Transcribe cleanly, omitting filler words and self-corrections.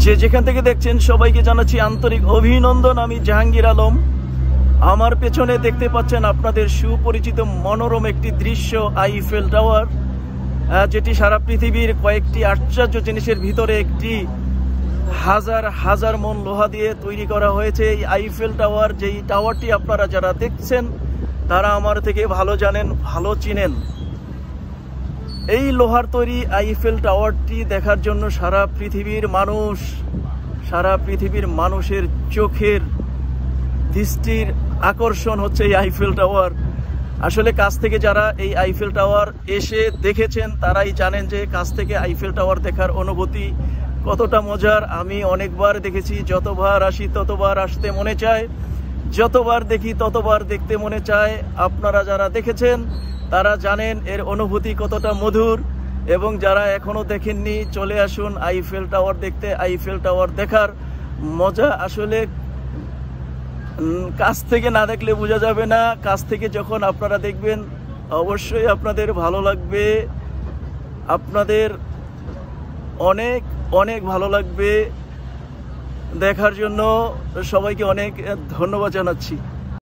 যে যেখান থেকে দেখছেন সবাইকে জানাচ্ছি আন্তরিক অভিনন্দন। আমি জাহাঙ্গীর আলম। আমার পেছনে দেখতে পাচ্ছেন আপনাদের সুপরিচিত মনোরম একটি দৃশ্য, আইফেল টাওয়ার, যেটি সারা পৃথিবীর কয়েকটি আশ্চর্য জিনিসের ভিতরে একটি। হাজার হাজার মন লোহা দিয়ে তৈরি করা হয়েছে এই আইফেল টাওয়ার। যেই টাওয়ারটি আপনারা যারা দেখছেন তারা আমার থেকে ভালো জানেন, ভালো চিনেন। এই লোহার তৈরি আইফেল টাওয়ারটি দেখার জন্য সারা পৃথিবীর মানুষের চোখের দৃষ্টির আকর্ষণ হচ্ছে এই আইফেল টাওয়ার। আসলে কাছ থেকে যারা এই আইফেল টাওয়ার এসে দেখেছেন তারাই জানেন যে কাছ থেকে আইফেল টাওয়ার দেখার অনুভূতি কতটা মজার। আমি অনেকবার দেখেছি, যতবার আসি ততবার আসতে মনে চায়, যতবার দেখি ততবার দেখতে মনে চায়। আপনারা যারা দেখেছেন তারা জানেন এর অনুভূতি কতটা মধুর, এবং যারা এখনো দেখেননি চলে আসুন আইফেল টাওয়ার দেখতে। আইফেল টাওয়ার দেখার মজা আসলে কাছ থেকে না দেখলে বোঝা যাবে না। কাছ থেকে যখন আপনারা দেখবেন অবশ্যই আপনাদের ভালো লাগবে, আপনাদের অনেক অনেক ভালো লাগবে। দেখার জন্য সবাইকে অনেক ধন্যবাদ জানাচ্ছি।